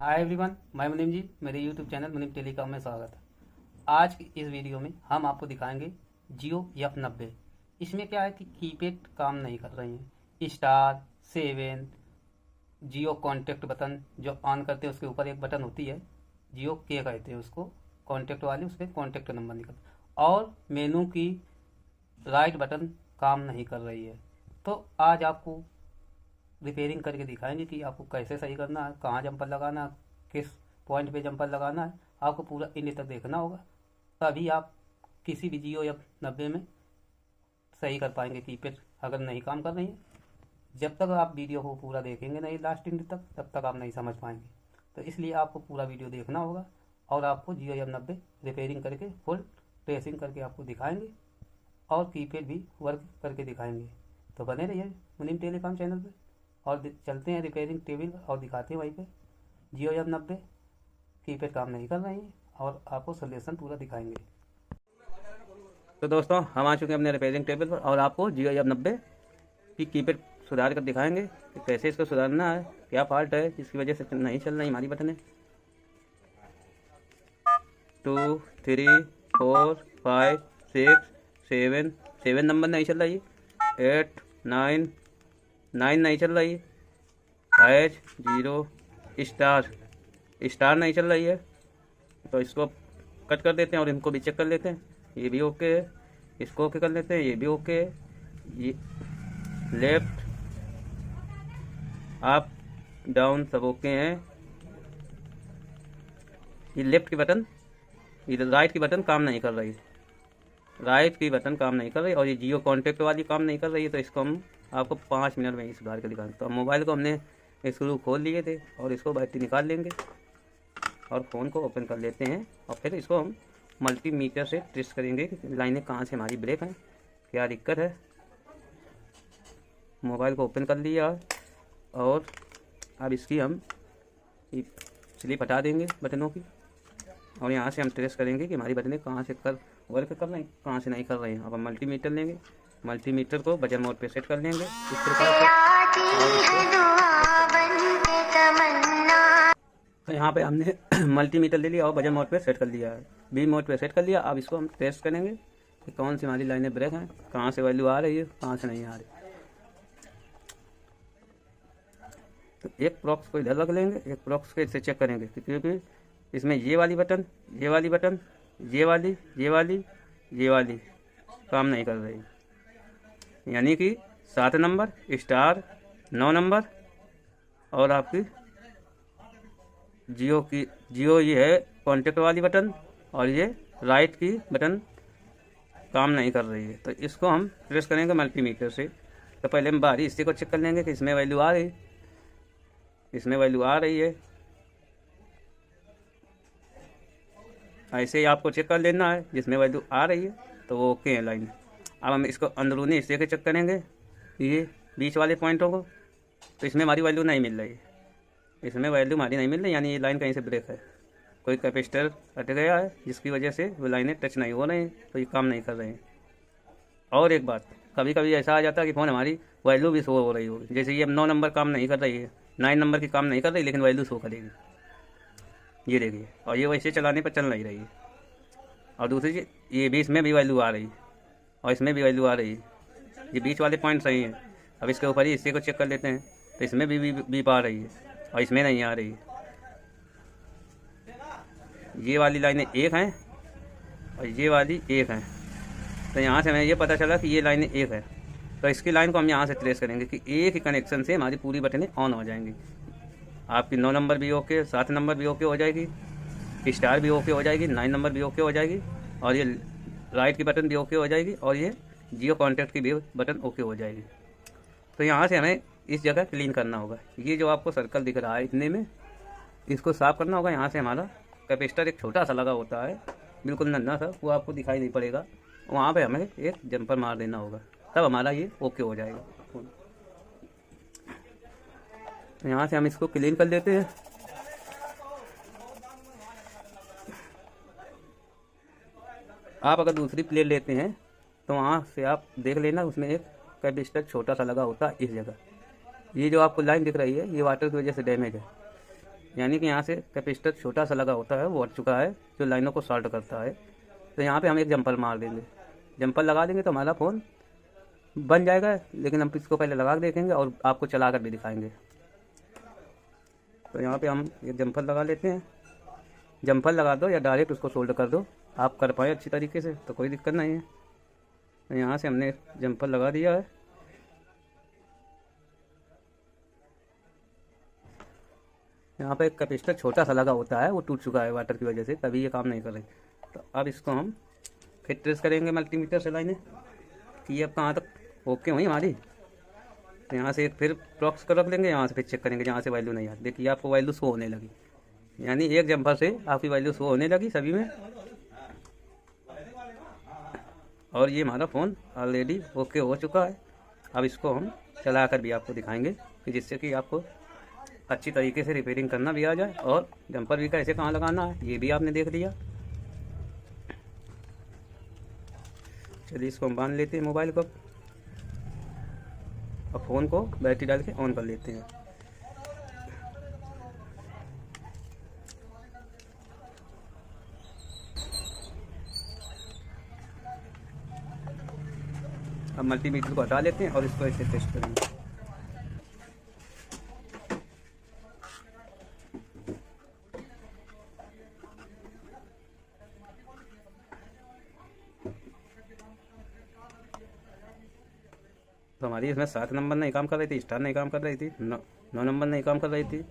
Hi everyone, मैं मुनीम जी। मेरे यूट्यूब चैनल मुनीम टेलीकॉम में स्वागत है। आज की इस वीडियो में हम आपको दिखाएंगे जियो F90। इसमें क्या है कि कीपैड काम नहीं कर रही हैं। स्टार 7 जियो कॉन्टैक्ट बटन जो ऑन करते हैं उसके ऊपर एक बटन होती है, जियो के कहते हैं उसको, कॉन्टैक्ट वाली, उस पर कॉन्टैक्ट नंबर निकलता और मेनू की राइट बटन काम नहीं कर रही है। तो आज आपको रिपेयरिंग करके दिखाएंगे कि आपको कैसे सही करना है, कहाँ जंपर लगाना है, किस पॉइंट पे जंपर लगाना है। आपको पूरा एंड तक देखना होगा, तभी आप किसी भी जियो F90 में सही कर पाएंगे। कीपैड अगर नहीं काम कर रही है, जब तक आप वीडियो को पूरा देखेंगे नहीं लास्ट एंड तक, तब तक आप नहीं समझ पाएंगे। तो इसलिए आपको पूरा वीडियो देखना होगा और आपको जियो F90 रिपेयरिंग करके फुल ट्रेसिंग करके आपको दिखाएंगे और कीपैड भी वर्क करके दिखाएंगे। तो बने रहिए मुनीम टेलीकॉम चैनल पे और चलते हैं रिपेयरिंग टेबल और दिखाते हैं वहीं पे जियो F90 कीपैड काम नहीं कर रही है और आपको सोल्यूशन पूरा दिखाएंगे। तो दोस्तों, हम आ चुके हैं अपने रिपेयरिंग टेबल पर और आपको जियो F90 की कीपैड सुधार कर दिखाएंगे कि कैसे इसको सुधारना है, क्या फॉल्ट है जिसकी वजह से नहीं चल रही हमारी बटनें। 2 3 4 5 6 7 नंबर नहीं चल रही, 8 9 9 नहीं चल रही, 5 0 स्टार नहीं चल रही है। तो इसको कट कर देते हैं और इनको भी चेक कर लेते हैं। ये भी ओके है, इसको ओके कर लेते हैं, ये भी ओके है। ये लेफ्ट अप डाउन सब ओके हैं। ये लेफ्ट की बटन, ये राइट की बटन काम नहीं कर रही, राइट की बटन काम नहीं कर रही और ये जियो कॉन्टैक्ट वाली काम नहीं कर रही है। तो इसको हम आपको 5 मिनट में ही सुधार कर दिखाएंगे। तो मोबाइल को हमने स्क्रू खोल लिए थे और इसको बैटरी निकाल लेंगे और फ़ोन को ओपन कर लेते हैं और फिर इसको हम मल्टीमीटर से टेस्ट करेंगे कि लाइनें कहाँ से हमारी ब्रेक हैं, क्या दिक्कत है। मोबाइल को ओपन कर लिया और अब इसकी हम स्लिप हटा देंगे बटनों की और यहाँ से हम ट्रेस करेंगे कि हमारी बटनें कहाँ से वर्क कर रही हैं, कहाँ से नहीं कर रही हैं। अब हम मल्टीमीटर लेंगे, मल्टीमीटर को बजर मोड पे सेट कर लेंगे इस प्रकार से। तो यहाँ पे हमने मल्टीमीटर ले लिया और बजर मोड पे सेट कर लिया है, बी मोड पे सेट कर लिया। अब इसको हम टेस्ट करेंगे कि कौन सी हमारी लाइनें ब्रेक हैं, कहाँ से वैल्यू आ रही है, कहाँ से नहीं आ रही। तो एक प्रॉक्स को इधर रख लेंगे, एक प्रॉक्स को इससे चेक करेंगे क्योंकि इसमें ये वाली बटन, ये वाली बटन, ये वाली, ये वाली, ये वाली काम नहीं कर रही। यानी कि 7 नंबर, स्टार 9 नंबर और आपकी जियो ये है कॉन्टैक्ट वाली बटन और ये राइट की बटन काम नहीं कर रही है। तो इसको हम प्रेस करेंगे मल्टीमीटर से। तो पहले हम बाहरी हिस्से को चेक कर लेंगे कि इसमें वैल्यू आ रही, इसमें वैल्यू आ रही है। ऐसे ही आपको चेक कर लेना है, जिसमें वैल्यू आ रही है तो वो ओके है लाइन। अब हम इसको अंदरूनी हिस्से के चेक करेंगे, ये बीच वाले पॉइंटों को। तो इसमें हमारी वैल्यू नहीं मिल रही है, इसमें वैल्यू हमारी नहीं मिल रही, यानी ये लाइन कहीं से ब्रेक है, कोई कैपेसिटर हट गया है जिसकी वजह से वो लाइनें टच नहीं हो रही हैं, तो ये काम नहीं कर रहे हैं। और एक बात, कभी कभी ऐसा आ जाता है कि फ़ोन हमारी वैल्यू भी शो हो रही होगी, जैसे ये 9 नंबर काम नहीं कर रही है, 9 नंबर की काम नहीं कर रही लेकिन वैल्यू शो करेगी, ये देखिए। और ये वैसे चलाने पर चल नहीं रही है। और दूसरी चीज़, ये भी इसमें भी वैल्यू आ रही है और इसमें भी वैल्यू आ रही है, ये बीच वाले पॉइंट सही हैं। अब इसके ऊपर ही हिस्से को चेक कर लेते हैं, तो इसमें भी बीप आ रही है और इसमें नहीं आ रही है। ये वाली लाइनें एक हैं और ये वाली एक हैं। तो यहाँ से हमें ये पता चला कि ये लाइनें एक है। तो इसकी लाइन को हम यहाँ से ट्रेस करेंगे कि एक ही कनेक्शन से हमारी पूरी बटनें ऑन हो जाएंगी। आपकी 9 नंबर भी ओके, 7 नंबर भी ओके हो जाएगी, स्टार भी ओके हो जाएगी, 9 नंबर भी ओके हो जाएगी और ये राइट की बटन भी ओके हो जाएगी और ये जियो कॉन्टैक्ट की भी बटन ओके हो जाएगी। तो यहाँ से हमें इस जगह क्लीन करना होगा। ये जो आपको सर्कल दिख रहा है इतने में, इसको साफ़ करना होगा। यहाँ से हमारा कैपेसिटर एक छोटा सा लगा होता है, बिल्कुल नन्हा सा, वो आपको दिखाई नहीं पड़ेगा, वहाँ पे हमें एक जंपर मार देना होगा, तब हमारा ये ओके हो जाएगा। तो यहाँ से हम इसको क्लीन कर लेते हैं। आप अगर दूसरी प्लेट लेते हैं तो वहाँ से आप देख लेना, उसमें एक कैपेसिटर छोटा सा लगा होता है इस जगह। ये जो आपको लाइन दिख रही है ये वाटर की वजह से डैमेज है, यानी कि यहाँ से कैपेसिटर छोटा सा लगा होता है वो हट चुका है, जो लाइनों को शॉर्ट करता है। तो यहाँ पे हम एक जंपर मार देंगे, जंपर लगा देंगे तो हमारा फ़ोन बन जाएगा। लेकिन हम इसको पहले लगा के देखेंगे और आपको चला कर भी दिखाएंगे। तो यहाँ पे हम एक जंपर लगा लेते हैं। जंपर लगा दो या डायरेक्ट उसको सोल्डर कर दो, आप कर पाए अच्छी तरीके से तो कोई दिक्कत नहीं है। तो यहाँ से हमने जंपर लगा दिया है। यहाँ पे एक कैपेसिटर छोटा सा लगा होता है वो टूट चुका है वाटर की वजह से, तभी ये काम नहीं कर रही। तो अब इसको हम फिर ट्रेस करेंगे मल्टीमीटर से लाइनें कि ये अब कहाँ तक ओके हुई हमारी। तो यहाँ से एक फिर प्रॉक्स कर रख लेंगे, यहाँ से फिर चेक करेंगे जहाँ से वैल्यू नहीं आती। देखिए आपको वैल्यू शो होने लगी, यानी एक जंपर से आपकी वैल्यू शो होने लगी सभी में। और ये हमारा फ़ोन ऑलरेडी ओके हो चुका है। अब इसको हम चला कर भी आपको दिखाएंगे कि जिससे कि आपको अच्छी तरीके से रिपेयरिंग करना भी आ जाए और जंपर भी कैसे कहाँ लगाना है ये भी आपने देख लिया। चलिए इसको हम बांध लेते हैं मोबाइल को और फ़ोन को बैटरी डाल के ऑन कर लेते हैं। अब मल्टीमीटर को हटा लेते हैं और इसको ऐसे टेस्ट करेंगे। तो हमारी इसमें 7 नंबर नहीं काम कर रही थी, स्टार नहीं काम कर रही थी, 9 नंबर नहीं काम कर रही थी,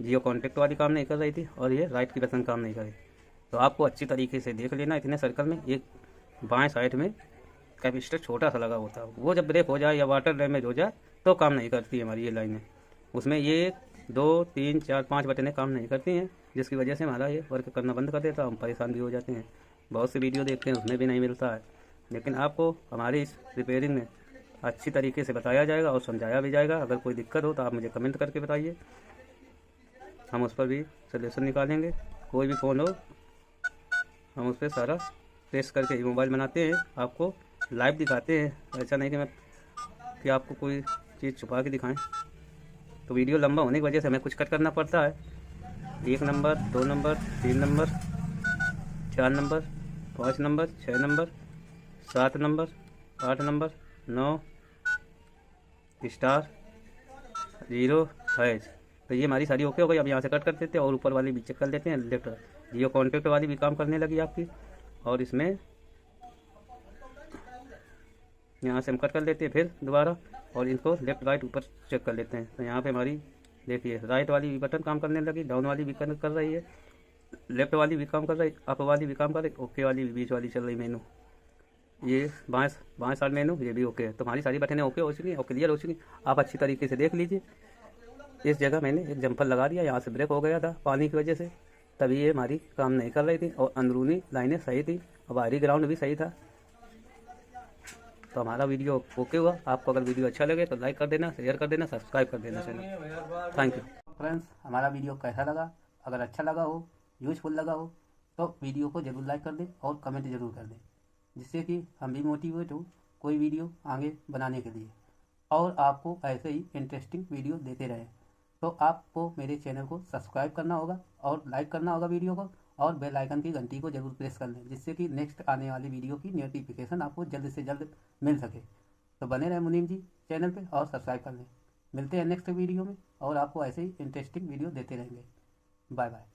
जियो कॉन्टेक्ट वाली काम नहीं कर रही थी और ये राइट की बटन काम नहीं कर रही। तो आपको अच्छी तरीके से देख लेना। इतने सर्कल में एक बाएं साइड में कैपेसिटर छोटा सा लगा होता है, वो जब ब्रेक हो जाए या वाटर डैमेज हो जाए तो काम नहीं करती है हमारी ये लाइनें। उसमें ये 2 3 4 5 बटनें काम नहीं करती हैं, जिसकी वजह से हमारा ये वर्क करना बंद कर देता है। हम परेशान भी हो जाते हैं, बहुत सी वीडियो देखते हैं उसमें भी नहीं मिलता है। लेकिन आपको हमारी इस रिपेयरिंग में अच्छी तरीके से बताया जाएगा और समझाया भी जाएगा। अगर कोई दिक्कत हो तो आप मुझे कमेंट करके बताइए, हम उस पर भी सलूशन निकालेंगे। कोई भी फ़ोन हो हम उस पर सारा टेस्ट करके ही मोबाइल बनाते हैं, आपको लाइव दिखाते हैं। ऐसा नहीं कि आपको कोई चीज़ छुपा के दिखाएं। तो वीडियो लंबा होने की वजह से हमें कुछ कट करना पड़ता है। 1 number 2 number 3 number 4 number 5 number 6 number 7 number 8 number 9 star 0 has. तो ये हमारी सारी ओके हो गई। अब यहाँ से कट कर देते हैं और ऊपर वाली भी चेक कर लेते हैं। लेफ्ट जियो कॉन्टेक्ट वाली भी काम करने लगी आपकी, और इसमें यहाँ से हम कट कर लेते हैं फिर दोबारा और इनको लेफ्ट राइट ऊपर चेक कर लेते हैं। तो यहाँ पे हमारी देखिए राइट वाली भी बटन काम करने लगी, डाउन वाली भी कर रही है, लेफ्ट वाली भी काम कर रही, अप वाली भी काम कर रही, ओके वाली भी बीच वाली चल रही मेनू, ये बाएं साइड मेनू ये भी ओके है। तो हमारी सारी बटनें ओके हो चुकी हैं और क्लियर हो चुकी। आप अच्छी तरीके से देख लीजिए। इस जगह मैंने एक जंपर लगा दिया, यहाँ से ब्रेक हो गया था पानी की वजह से, तभी ये हमारी काम नहीं कर रही थी। और अंदरूनी लाइनें सही थी और बाहरी ग्राउंड भी सही था। तो हमारा वीडियो ओके हुआ। आपको अगर वीडियो अच्छा लगे तो लाइक कर देना, शेयर कर देना, सब्सक्राइब कर देना चैनल। Thank you friends. हमारा वीडियो कैसा लगा? अगर अच्छा लगा हो, यूजफुल लगा हो तो वीडियो को ज़रूर लाइक कर दें और कमेंट ज़रूर कर दें, जिससे कि हम भी मोटिवेट हो कोई वीडियो आगे बनाने के लिए और आपको ऐसे ही इंटरेस्टिंग वीडियो देते रहें। तो आपको मेरे चैनल को सब्सक्राइब करना होगा और लाइक करना होगा वीडियो को, और बेल आइकन की घंटी को जरूर प्रेस कर लें, जिससे कि नेक्स्ट आने वाली वीडियो की नोटिफिकेशन आपको जल्द से जल्द मिल सके। तो बने रहें मुनीम जी चैनल पे और सब्सक्राइब कर लें। मिलते हैं नेक्स्ट वीडियो में और आपको ऐसे ही इंटरेस्टिंग वीडियो देते रहेंगे। Bye bye.